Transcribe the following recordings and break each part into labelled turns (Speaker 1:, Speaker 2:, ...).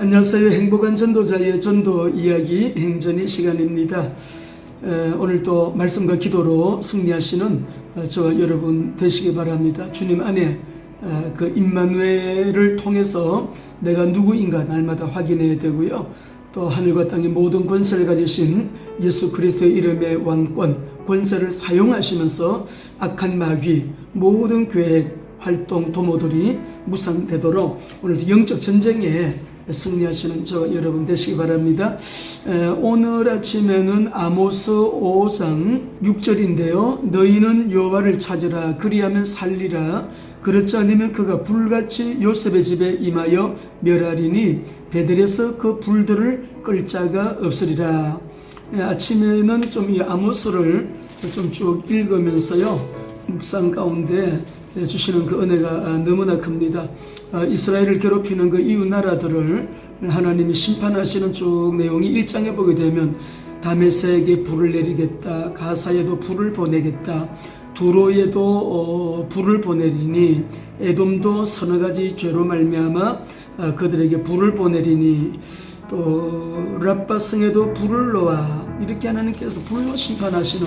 Speaker 1: 안녕하세요. 행복한 전도자의 전도 이야기 행전의 시간입니다. 오늘 또 말씀과 기도로 승리하시는 저와 여러분 되시기 바랍니다. 주님 안에 그 임마누엘을 통해서 내가 누구인가 날마다 확인해야 되고요. 또 하늘과 땅의 모든 권세를 가지신 예수 그리스도의 이름의 왕권, 권세를 사용하시면서 악한 마귀, 모든 계획, 활동, 도모들이 무산되도록 오늘도 영적 전쟁에 승리하시는 저 여러분 되시기 바랍니다. 오늘 아침에는 아모스 5장 6절인데요. 너희는 여호와를 찾으라 그리하면 살리라. 그렇지 않으면 그가 불같이 요셉의 집에 임하여 멸하리니 베델에서 그 불들을 끌 자가 없으리라. 아침에는 좀 이 아모스를 좀 쭉 읽으면서요. 묵상 가운데 주시는 그 은혜가 너무나 큽니다. 이스라엘을 괴롭히는 그 이웃 나라들을 하나님이 심판하시는 쭉 내용이 1장에 보게 되면 다메섹에 불을 내리겠다, 가사에도 불을 보내겠다, 두로에도 불을 보내리니 에돔도 서너 가지 죄로 말미암아 그들에게 불을 보내리니 또 랍바성에도 불을 놓아, 이렇게 하나님께서 불로 심판하시는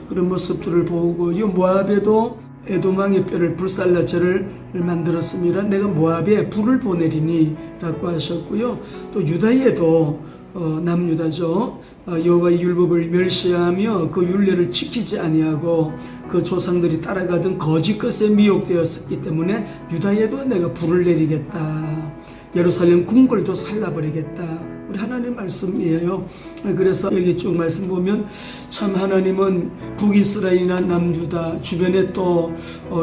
Speaker 1: 그런 모습들을 보고, 이 모압에도 에돔왕의 뼈를 불살라 저를 만들었습니다. 내가 모압에 불을 보내리니 라고 하셨고요. 또 유다에도 남유다죠. 여호와의 율법을 멸시하며 그 율례를 지키지 아니하고 그 조상들이 따라가던 거짓 것에 미혹되었기 때문에 유다에도 내가 불을 내리겠다. 예루살렘 궁궐도 살라버리겠다. 우리 하나님 말씀이에요. 그래서 여기 쭉 말씀 보면 참 하나님은 북이스라엘이나 남유다 주변에 또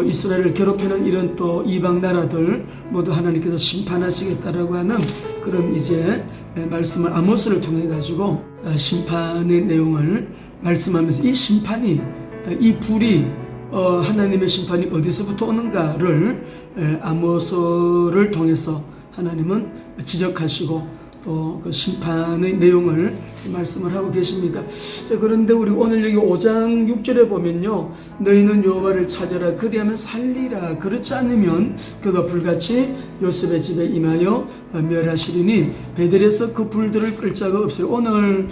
Speaker 1: 이스라엘을 괴롭히는 이런 또 이방 나라들 모두 하나님께서 심판하시겠다라고 하는 그런 이제 말씀을 아모스를 통해 가지고 심판의 내용을 말씀하면서 이 심판이, 이 불이 하나님의 심판이 어디서부터 오는가를 아모스를 통해서 하나님은 지적하시고 또 그 심판의 내용을 말씀을 하고 계십니다. 자, 그런데 우리 오늘 여기 5장 6절에 보면요, 너희는 여호와를 찾아라 그리하면 살리라. 그렇지 않으면 그가 불같이 요셉의 집에 임하여 멸하시리니 베델에서 그 불들을 끌 자가 없어요. 오늘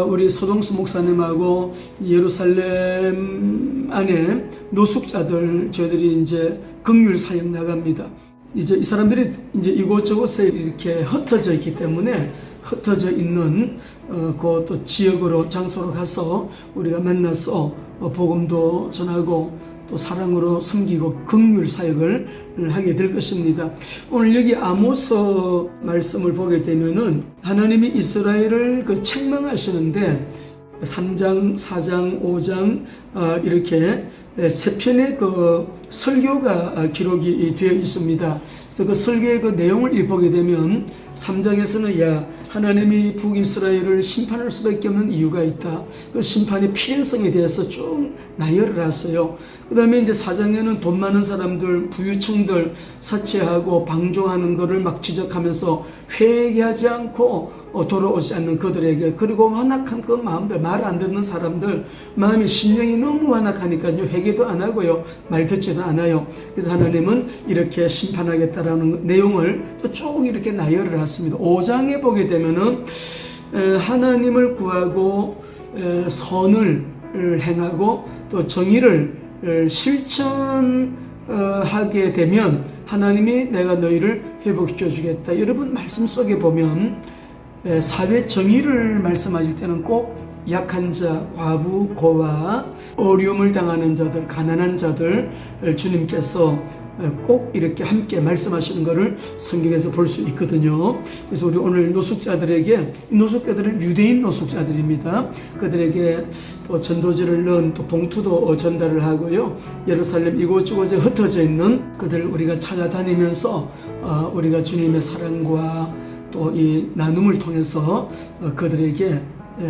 Speaker 1: 우리 서동수 목사님하고 예루살렘 안에 노숙자들 저희들이 이제 긍휼 사역 나갑니다. 이제 이 사람들이 이제 이곳저곳에 이렇게 흩어져 있기 때문에 흩어져 있는 그 또 지역으로 장소로 가서 우리가 만나서 복음도 전하고 또 사랑으로 섬기고 긍휼 사역을 하게 될 것입니다. 오늘 여기 아모스 말씀을 보게 되면은 하나님이 이스라엘을 그 책망하시는데 3장, 4장, 5장 이렇게 세 편의 그 설교가 기록이 되어 있습니다. 그래서 그 설교의 그 내용을 보게 되면 3장에서는 하나님이 북이스라엘을 심판할 수밖에 없는 이유가 있다. 그 심판의 필연성에 대해서 쭉 나열을 하세요. 그 다음에 이제 4장에는 돈 많은 사람들, 부유층들 사치하고 방종하는 것을 막 지적하면서 회개하지 않고 돌아오지 않는 그들에게, 그리고 완악한 그 마음들, 말 안 듣는 사람들, 마음이 심령이 너무 완악하니까요, 회개도 안 하고요, 말 듣지도 않아요. 그래서 하나님은 이렇게 심판하겠다라는 내용을 또 쭉 이렇게 나열을 했습니다. 5장에 보게 되면은 하나님을 구하고 선을 행하고 또 정의를 실천하게 되면 하나님이 내가 너희를 회복시켜 주겠다. 여러분 말씀 속에 보면 사회 정의를 말씀하실 때는 꼭 약한 자, 과부, 고아, 어려움을 당하는 자들, 가난한 자들 주님께서 꼭 이렇게 함께 말씀하시는 것을 성경에서 볼 수 있거든요. 그래서 우리 오늘 노숙자들에게, 노숙자들은 유대인 노숙자들입니다. 그들에게 또 전도지를 넣은 또 봉투도 전달을 하고요. 예루살렘 이곳저곳에 흩어져 있는 그들을 우리가 찾아다니면서 우리가 주님의 사랑과 또 이 나눔을 통해서 그들에게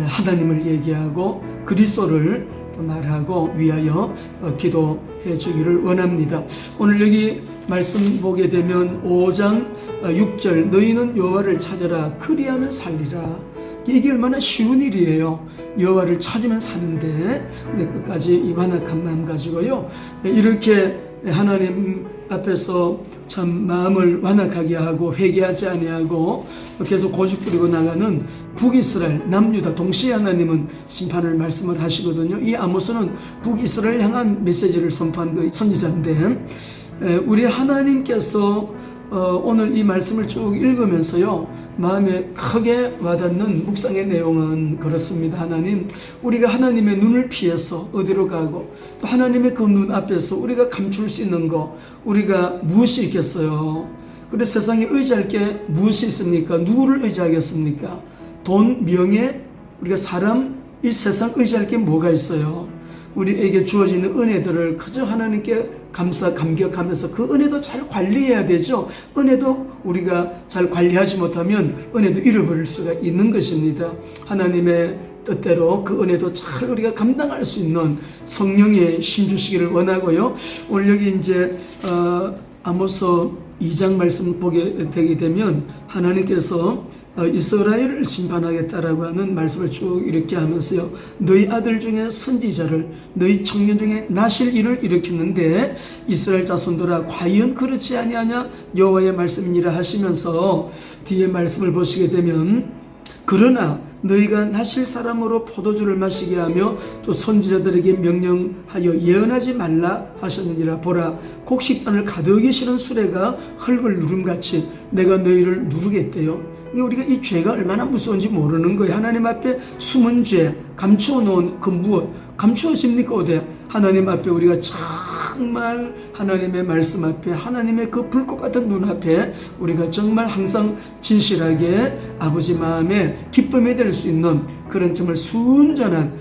Speaker 1: 하나님을 얘기하고 그리스도를 말하고 위하여 기도해 주기를 원합니다. 오늘 여기 말씀 보게 되면 5장 6절 너희는 여호와를 찾아라 그리하면 살리라. 이게 얼마나 쉬운 일이에요. 여호와를 찾으면 사는데, 근데 끝까지 이 완악한 마음 가지고요, 이렇게 하나님 앞에서 참 마음을 완악하게 하고 회개하지 아니하고 계속 고집 부리고 나가는 북이스라엘, 남유다 동시에 하나님은 심판을 말씀을 하시거든요. 이 아모스는 북이스라엘 향한 메시지를 선포한 그 선지자인데, 우리 하나님께서 오늘 이 말씀을 쭉 읽으면서요, 마음에 크게 와닿는 묵상의 내용은 그렇습니다. 하나님, 우리가 하나님의 눈을 피해서 어디로 가고, 또 하나님의 그 눈 앞에서 우리가 감출 수 있는 거, 우리가 무엇이 있겠어요? 그래, 세상에 의지할 게 무엇이 있습니까? 누구를 의지하겠습니까? 돈, 명예, 우리가 사람, 이 세상 의지할 게 뭐가 있어요? 우리에게 주어지는 은혜들을 그저 하나님께 감격하면서 그 은혜도 잘 관리해야 되죠. 은혜도 우리가 잘 관리하지 못하면 은혜도 잃어버릴 수가 있는 것입니다. 하나님의 뜻대로 그 은혜도 잘 우리가 감당할 수 있는 성령의 힘 주시기를 원하고요. 오늘 여기 이제 아모스 2장 말씀 보게 되게 되면 하나님께서 이스라엘을 심판하겠다라고 하는 말씀을 쭉 이렇게 하면서요, 너희 아들 중에 선지자를, 너희 청년 중에 나실 일을 일으켰는데 이스라엘 자손들아 과연 그렇지 아니하냐, 여호와의 말씀이니라 하시면서 뒤에 말씀을 보시게 되면, 그러나 너희가 나실 사람으로 포도주를 마시게 하며 또 선지자들에게 명령하여 예언하지 말라 하셨느니라. 보라, 곡식단을 가득히 실은 수레가 흙을 누름같이 내가 너희를 누르겠대요. 우리가 이 죄가 얼마나 무서운지 모르는 거예요. 하나님 앞에 숨은 죄, 감추어 놓은 그 무엇, 감추어집니까? 어디? 하나님 앞에 우리가 정말 하나님의 말씀 앞에, 하나님의 그 불꽃 같은 눈 앞에 우리가 정말 항상 진실하게 아버지 마음에 기쁨이 될 수 있는 그런 정말 순전한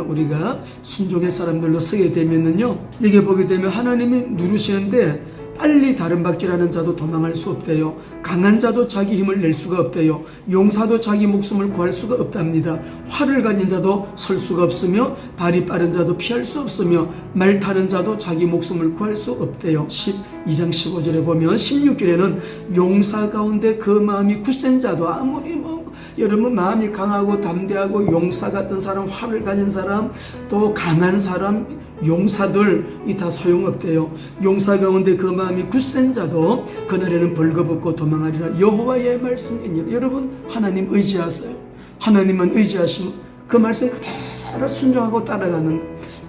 Speaker 1: 우리가 순종의 사람들로 서게 되면은요, 이게 보게 되면 하나님이 누르시는데 빨리 다른 박질하는 자도 도망할 수 없대요. 강한 자도 자기 힘을 낼 수가 없대요. 용사도 자기 목숨을 구할 수가 없답니다. 활을 가진 자도 설 수가 없으며 발이 빠른 자도 피할 수 없으며 말 타는 자도 자기 목숨을 구할 수 없대요. 12장 15절에 보면 16절에는 용사 가운데 그 마음이 굳센 자도, 아무리 여러분 마음이 강하고 담대하고 용사 같은 사람, 활을 가진 사람, 또 강한 사람, 용사들이 다 소용없대요. 용사 가운데 그 마음이 굳센 자도 그날에는 벌거벗고 도망하리라. 여호와의 말씀이니라. 여러분, 하나님 의지하세요. 하나님은 의지하시면 그 말씀 그대로 순종하고 따라가는,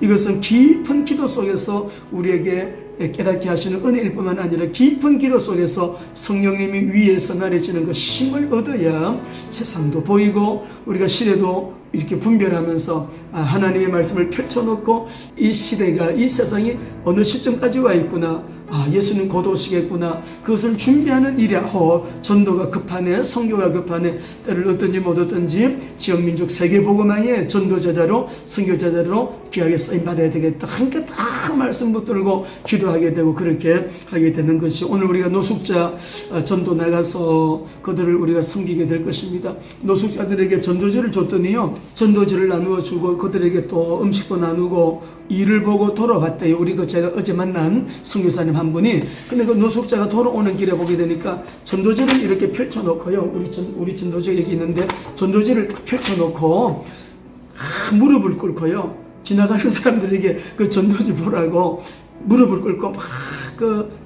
Speaker 1: 이것은 깊은 기도 속에서 우리에게 깨닫게 하시는 은혜일 뿐만 아니라 깊은 기도 속에서 성령님이 위에서 나르시는 그 힘을 얻어야 세상도 보이고 우리가 시대도 이렇게 분별하면서 하나님의 말씀을 펼쳐놓고 이 시대가, 이 세상이 어느 시점까지 와 있구나, 예수님 곧 오시겠구나, 그것을 준비하는 일이야. 전도가 급하네, 선교가 급하네. 때를 얻든지 못 얻든지 지역민족 세계복음화의 전도제자로, 선교제자로 귀하게 쓰임받아야 되겠다. 함께 다 말씀 붙들고 기도하게 되고 그렇게 하게 되는 것이, 오늘 우리가 노숙자 전도 나가서 그들을 우리가 섬기게 될 것입니다. 노숙자들에게 전도지를 줬더니요, 전도지를 나누어 주고 그들에게 또 음식도 나누고 일을 보고 돌아왔대요. 제가 어제 만난 선교사님 한 분이, 근데 그 노숙자가 돌아오는 길에 보게 되니까 전도지를 이렇게 펼쳐놓고요, 우리 전도지 여기 있는데 전도지를 펼쳐놓고 무릎을 꿇고요, 지나가는 사람들에게 그 전도지 보라고 무릎을 꿇고 막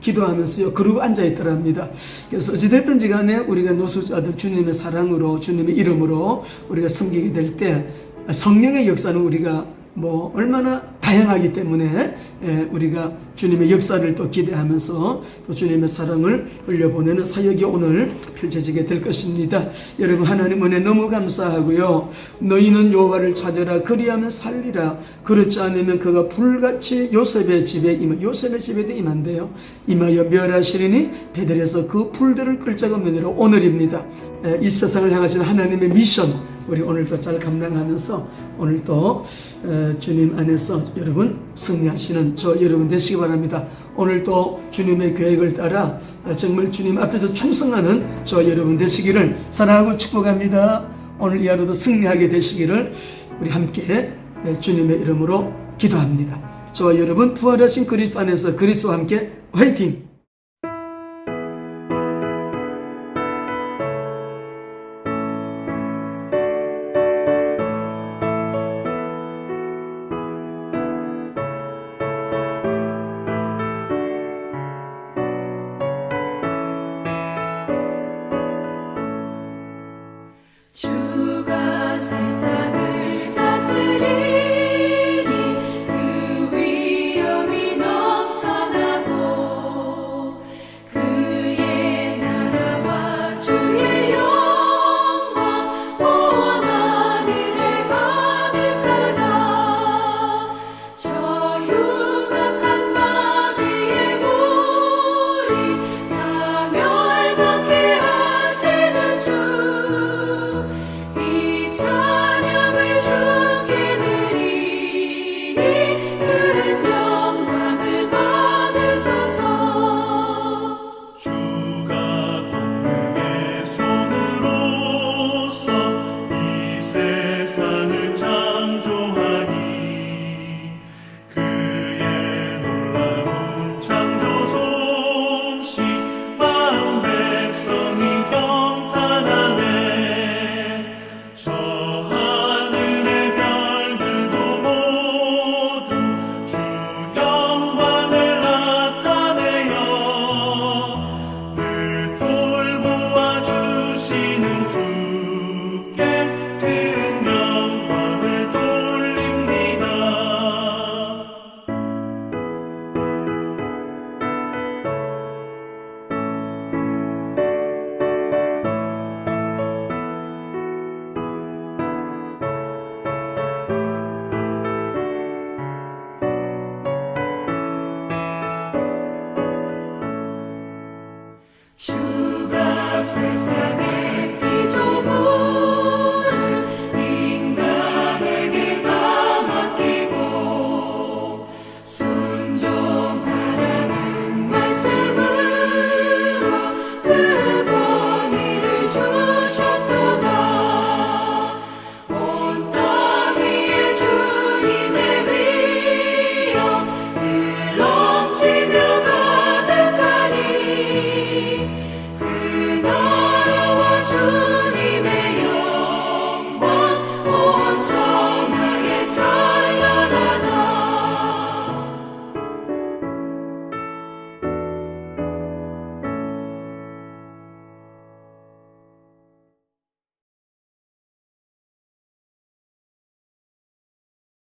Speaker 1: 기도하면서요, 그러고 앉아있더랍니다. 그래서 어찌됐든지 간에 우리가 노숙자들 주님의 사랑으로, 주님의 이름으로 우리가 섬기게 될 때 성령의 역사는 우리가 얼마나 다양하기 때문에 우리가 주님의 역사를 또 기대하면서 또 주님의 사랑을 흘려보내는 사역이 오늘 펼쳐지게 될 것입니다. 여러분, 하나님 은혜 너무 감사하고요. 너희는 여호와를 찾아라, 그리하면 살리라. 그렇지 않으면 그가 불같이 요셉의 집에 요셉의 집에도 임한대요. 임하여 멸하시리니 베들에서 그 불들을 끌 자가 없느니라. 오늘입니다. 이 세상을 향하시는 하나님의 미션, 우리 오늘도 잘 감당하면서 오늘도 주님 안에서 여러분 승리하시는 저 여러분 되시기 바랍니다. 오늘도 주님의 계획을 따라 정말 주님 앞에서 충성하는 저 여러분 되시기를 사랑하고 축복합니다. 오늘 이 하루도 승리하게 되시기를 우리 함께 주님의 이름으로 기도합니다. 저와 여러분 부활하신 그리스도 안에서 그리스도와 함께 화이팅!
Speaker 2: 주시세